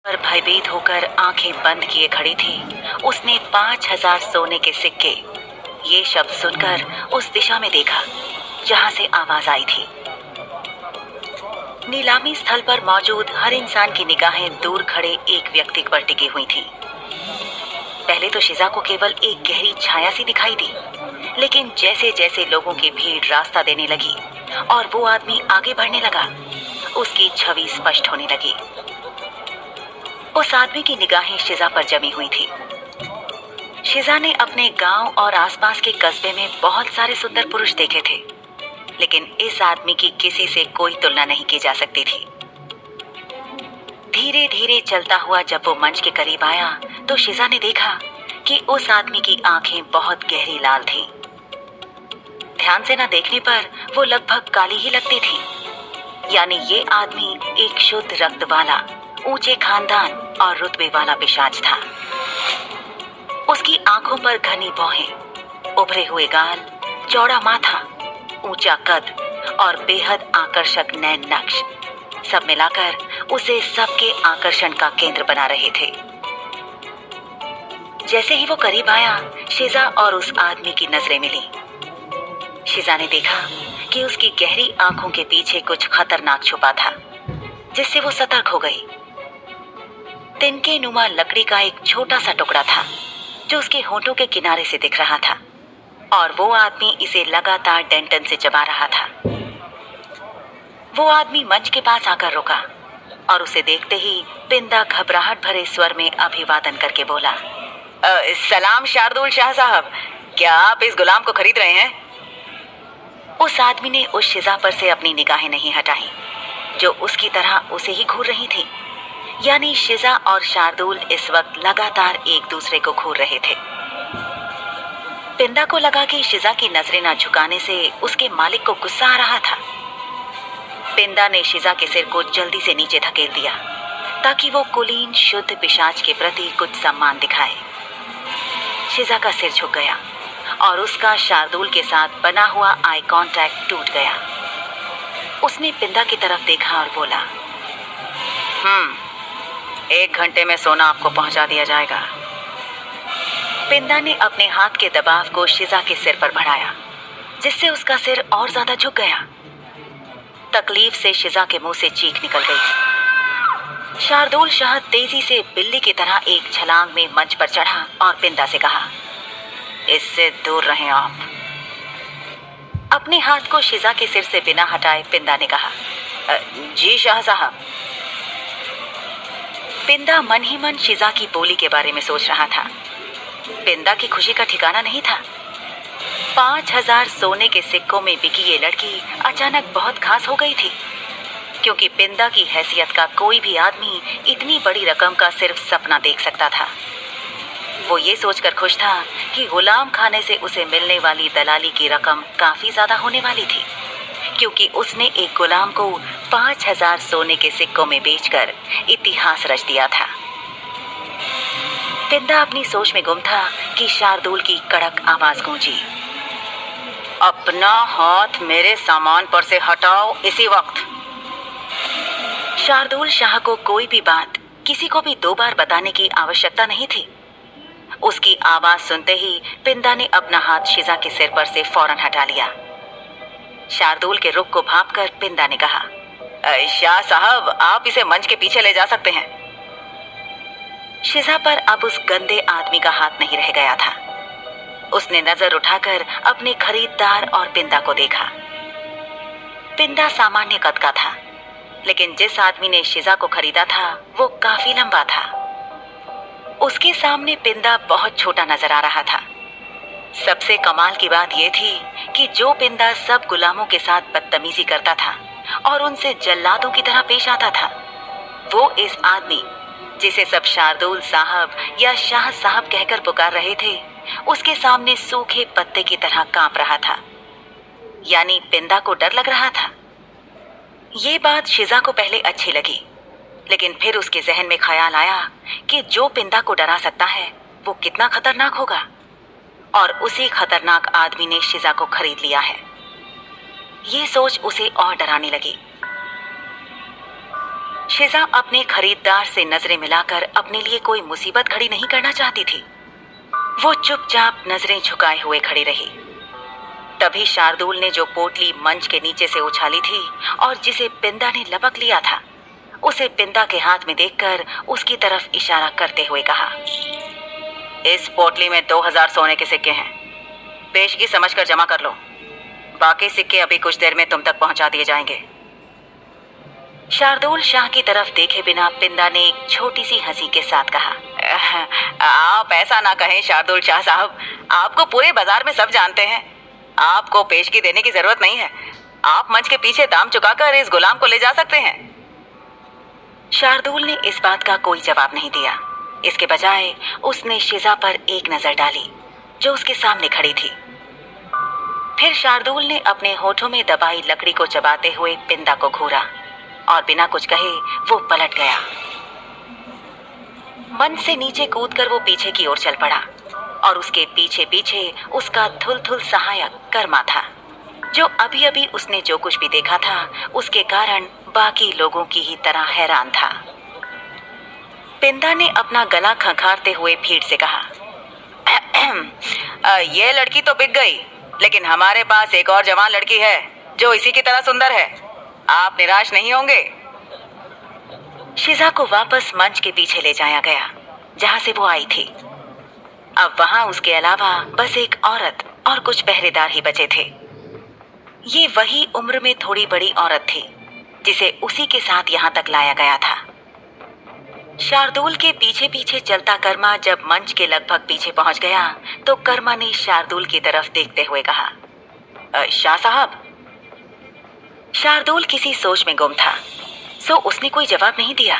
पर भयभीत होकर आंखें बंद किए खड़ी थी। उसने 5,000 सोने के सिक्के, ये शब्द सुनकर उस दिशा में देखा जहां से आवाज आई थी। नीलामी स्थल पर मौजूद हर इंसान की निगाहें दूर खड़े एक व्यक्ति पर टिकी हुई थीं। पहले तो शिजा को केवल एक गहरी छाया सी दिखाई दी, लेकिन जैसे जैसे लोगों की भीड़ रास्ता देने लगी और वो आदमी आगे बढ़ने लगा, उसकी छवि स्पष्ट होने लगी। उस आदमी की निगाहें शिजा पर जमी हुई थी। शिजा ने अपने गांव और आसपास के कस्बे में बहुत सारे सुंदर पुरुष देखे थे, लेकिन इस आदमी की किसी से कोई तुलना नहीं की जा सकती थी। धीरे धीरे चलता हुआ जब वो मंच के करीब आया तो शिजा ने देखा कि उस आदमी की आंखें बहुत गहरी लाल थीं। ध्यान से न देखने पर वो लगभग काली ही लगती थी। यानी ये आदमी एक शुद्ध रक्त वाला, ऊंचे खानदान और रुतबे वाला पिशाच था। उसकी आंखों पर घनी भौहें, उभरे हुए गाल, चौड़ा माथा, ऊंचा कद और बेहद आकर्षक नैन नक्श, सब मिलाकर उसे सबके आकर्षण का केंद्र बना रहे थे। जैसे ही वो करीब आया, शिजा और उस आदमी की नजरें मिली। शिजा ने देखा कि उसकी गहरी आंखों के पीछे कुछ खतरनाक छुपा था, जिससे वो सतर्क हो गई। तिनके नुमा लकड़ी का एक छोटा सा टुकड़ा था जो उसके होंठों के किनारे से दिख रहा था, और वो आदमी इसे लगातार डेंटन से चबा रहा था। वो आदमी मंच के पास आकर रुका और उसे देखते ही पिंदा घबराहट भरे स्वर में अभिवादन करके बोला, सलाम शार्दुल शाह साहब, क्या आप इस गुलाम को खरीद रहे हैं? उस आदमी ने उस शिजा पर से अपनी निगाहें नहीं हटाई, जो उसकी तरह उसे ही घूर रही थी। यानी शिजा और शार्दुल इस वक्त लगातार एक दूसरे को घूर रहे थे। पिंदा को लगा कि शिजा की नजरें न झुकाने से उसके मालिक को गुस्सा आ रहा था। पिंदा ने शिजा के सिर को जल्दी से नीचे धकेल दिया ताकि वो कुलीन शुद्ध पिशाच के प्रति कुछ सम्मान दिखाए। शिजा का सिर झुक गया और उसका शार्दुल के साथ बना हुआ आई कांटेक्ट टूट गया। उसने पिंदा की तरफ देखा और बोला, 1 घंटे में सोना आपको पहुंचा दिया जाएगा। पिंदा ने अपने हाथ के दबाव को शिजा के सिर पर बढ़ाया, जिससे उसका सिर और ज्यादा झुक गया। तकलीफ से शिजा के मुंह से चीख निकल गई। शार्दुल शाह तेजी से बिल्ली की तरह एक छलांग में मंच पर चढ़ा और पिंदा से कहा, इससे दूर रहें आप। अपने हाथ को शिजा के सिर से बिना हटाए पिंदा ने कहा, जी शाह साहब। पिंदा मन ही मन शिजा की बोली के बारे में सोच रहा था। पिंदा की खुशी का ठिकाना नहीं था। 5,000 सोने के सिक्कों में बिकी ये लड़की अचानक बहुत खास हो गई थी, क्योंकि पिंदा की हैसियत का कोई भी आदमी इतनी बड़ी रकम का सिर्फ सपना देख सकता था। वो ये सोचकर खुश था कि गुलाम खाने से उसे मिलने वाली दलाली की रकम काफी ज्यादा होने वाली थी, क्योंकि उसने एक गुलाम को 5,000 सोने के सिक्कों में बेचकर इतिहास रच दिया था। पिंदा अपनी सोच में गुम था कि शार्दुल की कड़क आवाज गूंजी, अपना हाथ मेरे सामान पर से हटाओ इसी वक्त। शार्दुल शाह को कोई भी बात किसी को भी 2 बार बताने की आवश्यकता नहीं थी। उसकी आवाज सुनते ही पिंदा ने अपना हाथ शिजा के सिर पर से फौरन हटा लिया। शार्दुल के रुख को भांपकर पिंदा ने कहा, शाह साहब, आप इसे मंच के पीछे ले जा सकते हैं। शिजा पर अब उस गंदे आदमी का हाथ नहीं रह गया था। उसने नजर उठाकर अपने खरीदार और पिंदा को देखा। पिंदा सामान्य कद का था, लेकिन जिस आदमी ने शिजा को खरीदा था वो काफी लंबा था। उसके सामने पिंदा बहुत छोटा नजर आ रहा था। सबसे कमाल की बात यह थी कि जो पिंदा सब गुलामों के साथ बदतमीजी करता था और उनसे जल्लादों की तरह पेश आता था, वो इस आदमी, जिसे सब शार्दुल साहब या शाह साहब कहकर पुकार रहे थे, उसके सामने सूखे पत्ते की तरह कांप रहा था। यानी पिंदा को डर लग रहा था। ये बात शिजा को पहले अच्छी लगी, लेकिन फिर उसके जहन में ख्याल आया कि जो पिंदा को डरा सकता है वो कितना खतरनाक होगा, और उसी खतरनाक आदमी ने शिजा को खरीद लिया है। ये सोच उसे और डराने लगी। शिजा अपने खरीदार से नजरें मिलाकर अपने लिए कोई मुसीबत खड़ी नहीं करना चाहती थी। वो चुपचाप नजरें झुकाए हुए खड़ी रही। तभी शार्दुल ने जो पोटली मंच के नीचे से उछाली थी और जिसे पिंदा ने लपक लिया था, उसे पिंदा के हाथ में देखकर उसकी तरफ इशारा करते हुए कहा, इस पोटली में 2000 सोने के सिक्के हैं, पेशगी समझकर जमा कर लो, बाकी सिक्के अभी कुछ देर में तुम तक पहुंचा दिए जाएंगे। शार्दुल शाह की तरफ देखे बिना पिंदा ने एक छोटी सी हंसी के साथ कहा, आप ऐसा ना कहें शार्दुल शाह साहब, आपको पूरे बाजार में सब जानते हैं, आपको पेशगी देने की जरूरत नहीं है, आप मंच के पीछे दाम चुकाकर इस गुलाम को ले जा सकते हैं। शार्दुल ने इस बात का कोई जवाब नहीं दिया। इसके बजाय उसने शिजा पर एक नजर डाली जो उसके सामने खड़ी थी। फिर शार्दुल ने अपने होठों में दबाई लकड़ी को चबाते हुए पिंदा को घूरा और बिना कुछ कहे वो पलट गया। मंच से नीचे कूदकर वो पीछे की ओर चल पड़ा और उसके पीछे पीछे उसका धुल-धुल सहायक कर्मा था, जो अभी अभी उसने जो कुछ भी देखा था उसके कारण बाकी लोगों की ही तरह हैरान था। पिंदा ने अपना गला खंखारते हुए भीड़ से कहा, ये लड़की तो बिक गई, लेकिन हमारे पास एक और जवान लड़की है जो इसी की तरह सुंदर है, आप निराश नहीं होंगे। शिजा को वापस मंच के पीछे ले जाया गया जहां से वो आई थी। अब वहां उसके अलावा बस एक औरत और कुछ पहरेदार ही बचे थे। ये वही उम्र में थोड़ी बड़ी औरत थी जिसे उसी के साथ यहाँ तक लाया गया था। शार्दुल के पीछे पीछे चलता कर्मा जब मंच के लगभग पीछे पहुंच गया तो कर्मा ने शार्दुल की तरफ देखते हुए कहा, शाह साहब। शार्दुल किसी सोच में गुम था, सो उसने कोई जवाब नहीं दिया।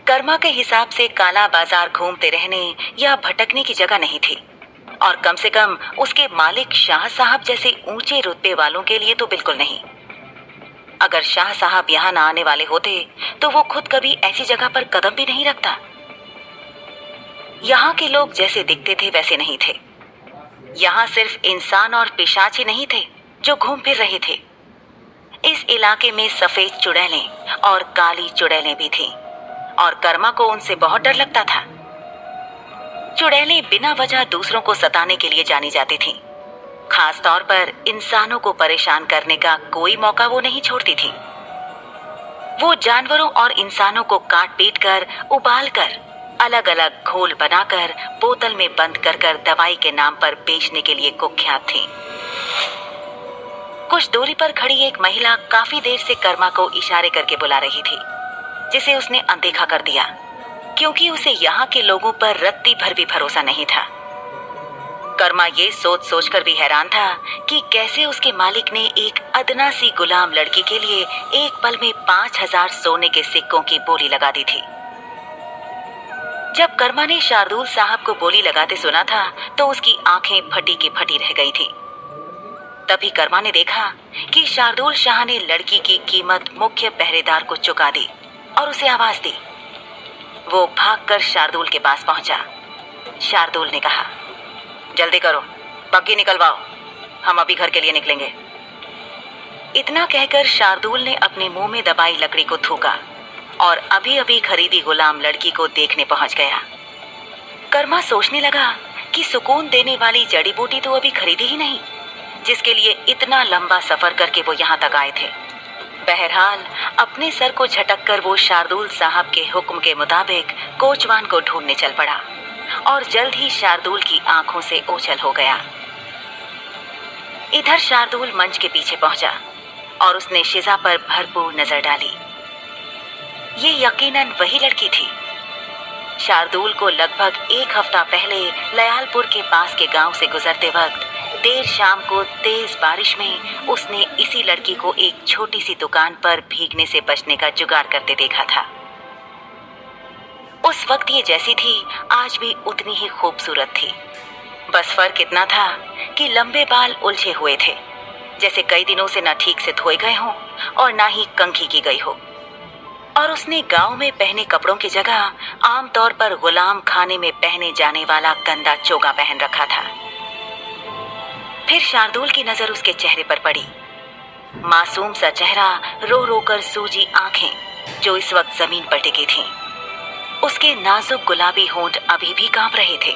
कर्मा के हिसाब से काला बाजार घूमते रहने या भटकने की जगह नहीं थी, और कम से कम उसके मालिक शाह साहब जैसे ऊंचे रुतबे वालों के लिए तो बिल्कुल नहीं। अगर शाह साहब यहाँ ना आने वाले होते तो वो खुद कभी ऐसी जगह पर कदम भी नहीं रखता। यहाँ के लोग जैसे दिखते थे वैसे नहीं थे। यहाँ सिर्फ इंसान और पिशाच ही नहीं थे जो घूम फिर रहे थे। इस इलाके में सफेद चुड़ैलें और काली चुड़ैलें भी थीं, और कर्मा को उनसे बहुत डर लगता था। चुड़ैलें बिना वजह दूसरों को सताने के लिए जानी जाती थीं। खास तौर पर इंसानों को परेशान करने का कोई मौका वो नहीं छोड़ती थी। वो जानवरों और इंसानों को काट पीट कर, उबाल कर, अलग अलग घोल बनाकर बोतल में बंद कर कर दवाई के नाम पर बेचने के लिए कुख्यात थी। कुछ दूरी पर खड़ी एक महिला काफी देर से कर्मा को इशारे करके बुला रही थी, जिसे उसने अनदेखा कर दिया क्योंकि उसे यहाँ के लोगों पर रत्ती भर भी भरोसा नहीं था। कर्मा ये सोच सोचकर भी हैरान था कि कैसे उसके मालिक ने एक अदना सी गुलाम लड़की के लिए एक पल में 5000 सोने के सिक्कों की बोली लगा दी थी। जब कर्मा ने शार्दुल साहब को बोली लगाते सुना था तो उसकी आंखें फटी की फटी रह गई थी। तभी कर्मा ने देखा कि शार्दुल शाह ने लड़की की कीमत मुख्य पहरेदार को चुका दी और उसे आवाज दी। वो भागकर शार्दुल के पास पहुंचा। शार्दुल ने कहा, जल्दी करो, बग्गी निकलवाओ, हम अभी घर के लिए निकलेंगे। इतना कहकर शार्दुल ने अपने मुंह में दबाई लकड़ी को थूका और अभी अभी खरीदी गुलाम लड़की को देखने पहुंच गया। कर्मा सोचने लगा कि सुकून देने वाली जड़ी बूटी तो अभी खरीदी ही नहीं, जिसके लिए इतना लंबा सफर करके वो यहाँ तक आए थे। बहरहाल अपने सर को झटककर वो शार्दुल साहब के हुक्म के मुताबिक कोचवान को ढूंढने चल पड़ा और जल्द ही शार्दुल की आंखों से ओझल हो गया। इधर शार्दुल मंच के पीछे पहुंचा और उसने शिजा पर भरपूर नजर डाली। ये यकीनन वही लड़की थी। शार्दुल को लगभग एक हफ्ता पहले लयालपुर के पास के गांव से गुजरते वक्त देर शाम को तेज बारिश में उसने इसी लड़की को एक छोटी सी दुकान पर भीगने से बचने का जुगाड़ करते देखा था। उस वक्त ये जैसी थी आज भी उतनी ही खूबसूरत थी। बस फर्क इतना था कि लंबे बाल उलझे हुए थे, जैसे कई दिनों से न ठीक से धोए गए हों और ना ही कंघी की गई हो। और उसने गांव में पहने कपड़ों की जगह आमतौर पर गुलाम खाने में पहने जाने वाला गंदा चोगा पहन रखा था। फिर शार्दुल की नजर उसके चेहरे पर पड़ी। मासूम सा चेहरा, रो रो कर सूजी आंखें जो इस वक्त जमीन पर टिकी थीं। उसके नाजुक गुलाबी होंठ अभी भी कांप रहे थे।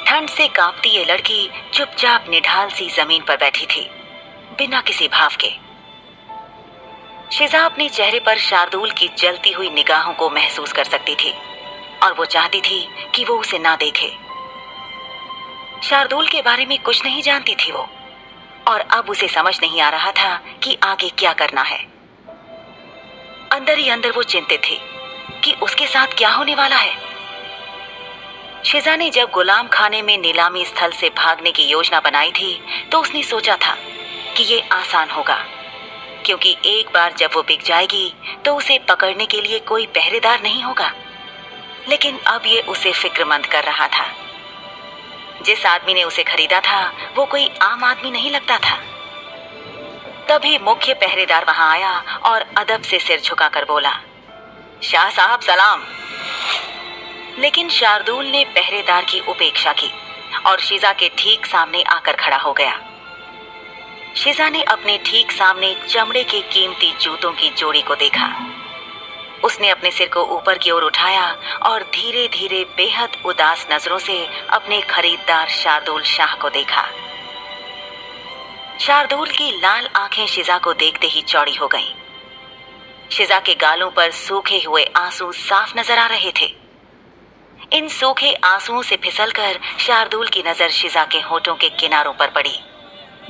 ठंड से कांपती ये लड़की चुपचाप निढाल सी जमीन पर बैठी थी, बिना किसी भाव के। शिजा अपने चेहरे पर शार्दुल की जलती हुई निगाहों को महसूस कर सकती थी और वो चाहती थी कि वो उसे ना देखे। शार्दुल के बारे में कुछ नहीं जानती थी वो, और अब उसे समझ नहीं आ रहा था कि आगे क्या करना है। अंदर ही अंदर वो चिंतित थी कि उसके साथ क्या होने वाला है। शिजा ने जब गुलाम खाने में नीलामी स्थल से भागने की योजना बनाई थी तो उसने सोचा था कि ये आसान होगा, क्योंकि एक बार जब वो बिक जाएगी तो उसे पकड़ने के लिए कोई पहरेदार नहीं होगा। लेकिन अब ये उसे फिक्रमंद कर रहा था। जिस आदमी ने उसे खरीदा था वो कोई आम आदमी नहीं लगता था। तभी मुख्य पहरेदार वहां आया और अदब से सिर झुकाकर बोला, शाह साहब सलाम। लेकिन शार्दुल ने पहरेदार की उपेक्षा की और शिजा के ठीक सामने आकर खड़ा हो गया। शिजा ने अपने ठीक सामने चमड़े के कीमती जूतों की जोड़ी को देखा। उसने अपने सिर को ऊपर की ओर उठाया और धीरे धीरे बेहद उदास नजरों से अपने खरीदार शार्दुल शाह को देखा। शार्दुल की लाल आंखें शिजा को देखते ही चौड़ी हो गईं। शिजा के गालों पर सूखे हुए आंसू साफ नजर आ रहे थे। इन सूखे आंसुओं से फिसलकर शार्दुल की नजर शिजा के होठों के किनारों पर पड़ी,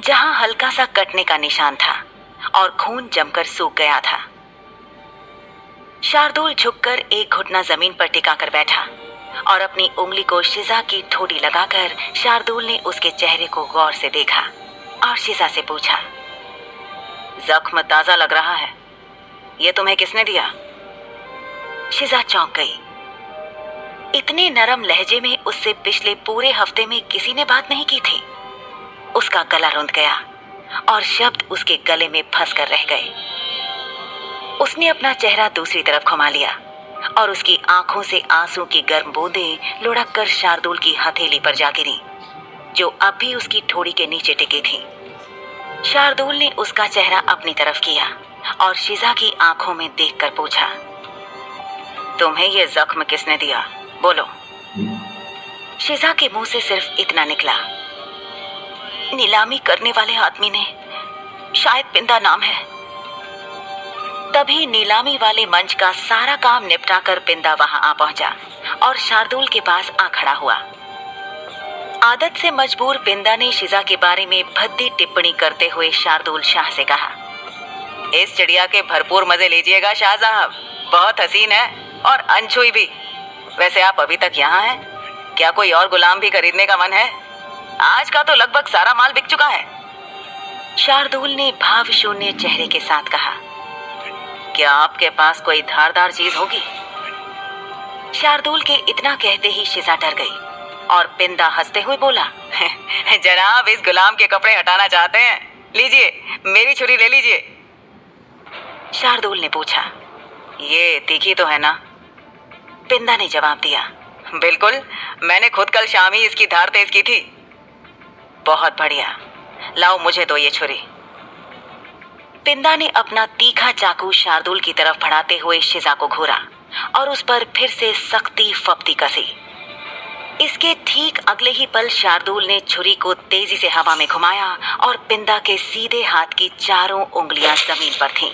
जहां हल्का सा कटने का निशान था और खून जमकर सूख गया था। शार्दुल झुककर एक घुटना जमीन पर टिकाकर बैठा और अपनी उंगली को शिजा की ठोड़ी लगाकर शार्दुल ने उसके चेहरे को गौर से देखा और शिजा से पूछा, जख्म ताजा लग रहा है, ये तुम्हें किसने दिया? शिजा चौंक गई। इतने नरम लहजे में उससे पिछले पूरे हफ्ते में किसी ने बात नहीं की थी। उसका गला रुंध गया और शब्द उसके गले में फंस कर रह गए। उसने अपना चेहरा दूसरी तरफ घुमा लिया और उसकी आंखों से आंसू की गर्म बूंदें लुढ़क कर शार्दुल की हथेली पर जा गिरी, जो अब भी उसकी ठोड़ी के नीचे टिकी थी। शार्दुल ने उसका चेहरा अपनी तरफ किया और शिजा की आंखों में देखकर पूछा, तुम्हें यह जख्म किसने दिया? बोलो। शिजा के मुंह से सिर्फ इतना निकला, नीलामी करने वाले आदमी ने, शायद पिंदा नाम है। तभी नीलामी वाले मंच का सारा काम निपटाकर पिंदा वहां आ पहुंचा और शार्दुल के पास आ खड़ा हुआ। आदत से मजबूर पिंदा ने शिजा के बारे में भद्दी टिप्पणी करते हुए शार्दुल शाह से कहा, इस चिड़िया के भरपूर मजे लीजिएगा शाह साहब, बहुत हसीन है और अनछुई भी। वैसे आप अभी तक यहाँ हैं? क्या कोई और गुलाम भी खरीदने का मन है? आज का तो लगभग सारा माल बिक चुका है। शार्दुल ने भाव शून्य चेहरे के साथ कहा, क्या आपके पास कोई धारदार चीज होगी? शार्दुल के इतना कहते ही शिजा डर गई और पिंदा हंसते हुए बोला, जनाब इस गुलाम के कपड़े हटाना चाहते हैं? लीजिए, मेरी छुरी ले लीजिए। शार्दुल ने पूछा, ये तीखी तो है ना? पिंदा ने जवाब दिया, बिल्कुल, मैंने खुद कल शाम ही इसकी धार तेज की थी। बहुत बढ़िया, लाओ मुझे दो ये छुरी। पिंदा ने अपना तीखा चाकू शार्दुल की तरफ बढ़ाते हुए शिजा को घूरा और उस पर फिर से सख्ती फप्ती कसी। इसके ठीक अगले ही पल शार्दुल ने छुरी को तेजी से हवा में घुमाया और पिंदा के सीधे हाथ की चारों उंगलियां जमीन पर थीं।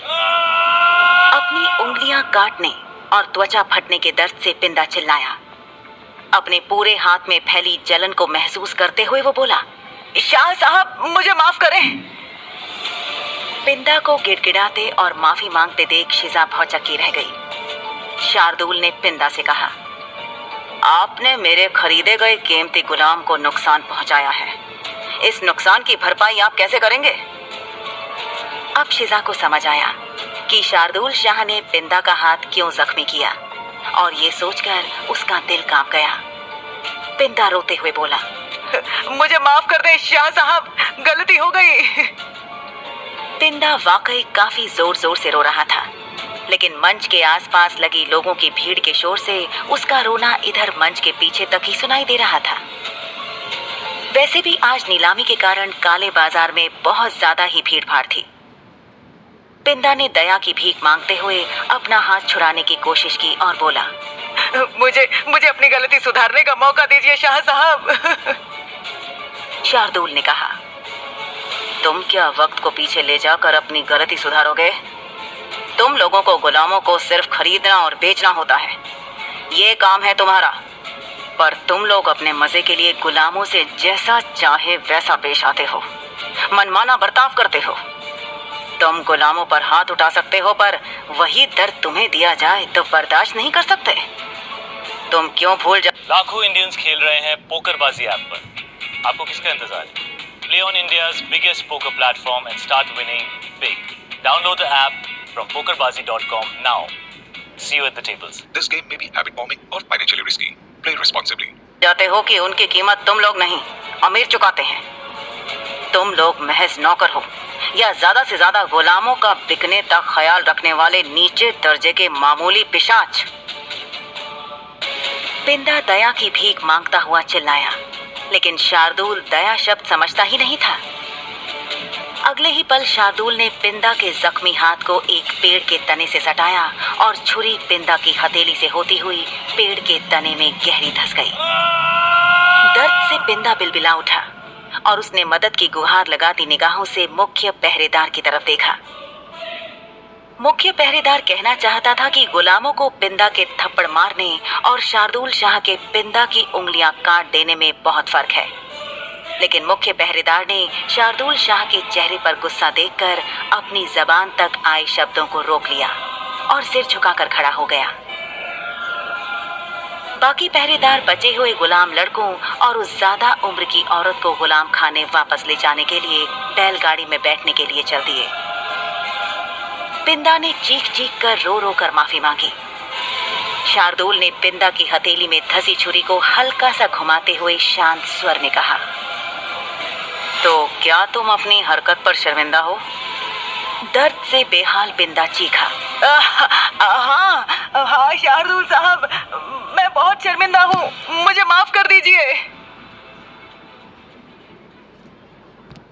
अपनी उंगलियां काटने और त्वचा फटने के दर्द से पिंदा चिल्लाया। अपने पूरे हाथ में फैली जलन को महसूस करते हुए वो बोला, शाह साहब मुझे माफ करें। पिंदा को गिड़गिड़ाते और माफी मांगते देख शिजा भौचक्की रह गई। शार्दुल ने पिंदा से कहा, आपने मेरे खरीदे गए कीमती गुलाम को नुकसान पहुंचाया है, इस नुकसान की भरपाई आप कैसे करेंगे? अब शिजा को समझ आया कि शार्दुल शाह ने पिंदा का हाथ क्यों जख्मी किया और ये सोचकर उसका दिल कांप गया। पिंदा रोते हुए बोला, मुझे माफ कर दे शाह साहब, गलती हो गई। पिंदा वाकई काफी जोर जोर से रो रहा था, लेकिन मंच के आसपास लगी लोगों की भीड़ के शोर से उसका रोना इधर मंच के पीछे तक ही सुनाई दे रहा था। वैसे भी आज नीलामी के कारण काले बाजार में बहुत ज्यादा ही भीड़ भाड़ थी। पिंदा ने दया की भीख मांगते हुए अपना हाथ छुड़ाने की कोशिश की और बोला, मुझे मुझे अपनी गलती सुधारने का मौका दीजिए शाह साहब। शार्दुल ने कहा, तुम क्या वक्त को पीछे ले जाकर अपनी गलती सुधारोगे? तुम लोगों को गुलामों को सिर्फ खरीदना और बेचना होता है, ये काम है तुम्हारा। पर तुम लोग अपने मजे के लिए गुलामों से जैसा चाहे वैसा पेश आते हो, मनमाना बर्ताव करते हो। तुम गुलामों पर हाथ उठा सकते हो, पर वही दर्द तुम्हें दिया जाए तो बर्दाश्त नहीं कर सकते। तुम क्यों भूल जा। लाखों इंडियंस खेल रहे हैं पोकरबाजी ऐप पर। आपको किसका इंतजार है? Play on India's biggest poker platform and start winning big. Download the app from pokerbazi.com now. See you at the tables. This game may be habit-forming or financially risky. Play responsibly. जाते हो कि उनकी कीमत तुम लोग नहीं, अमीर चुकाते हैं। तुम लोग महज नौकर हो या ज्यादा से ज्यादा गुलामों का बिकने तक ख्याल रखने वाले नीचे दर्जे के मामूली पिशाच। पिंदा दया की भीख मांगता हुआ चिल्लाया, लेकिन शार्दुल दया शब्द समझता ही नहीं था। अगले ही पल शार्दुल ने पिंदा के जख्मी हाथ को एक पेड़ के तने से सटाया और छुरी पिंदा की हथेली से होती हुई पेड़ के तने में गहरी धंस गई। दर्द से पिंदा बिलबिला उठा और उसने मदद की गुहार लगाती निगाहों से मुख्य पहरेदार की तरफ देखा। मुख्य पहरेदार कहना चाहता था कि गुलामों को पिंदा के थप्पड़ मारने और शार्दुल शाह के पिंदा की उंगलियां काट देने में बहुत फर्क है, लेकिन मुख्य पहरेदार ने शार्दुल शाह के चेहरे पर गुस्सा देखकर अपनी जबान तक आए शब्दों को रोक लिया और सिर झुकाकर खड़ा हो गया। बाकी पहरेदार बचे हुए गुलाम लड़कों और उस ज्यादा उम्र की औरत को गुलाम खाने वापस ले जाने के लिए बैलगाड़ी में बैठने के लिए चल दिए। पिंदा ने चीख चीख कर रो रो कर माफी मांगी। शार्दुल ने पिंदा की हथेली में धंसी छुरी को हल्का सा घुमाते हुए शांत स्वर में कहा, तो क्या तुम अपनी हरकत पर शर्मिंदा हो? दर्द से बेहाल पिंदा चीखा, हाँ शार्दुल साहब, मैं बहुत शर्मिंदा हूँ, मुझे माफ कर दीजिए।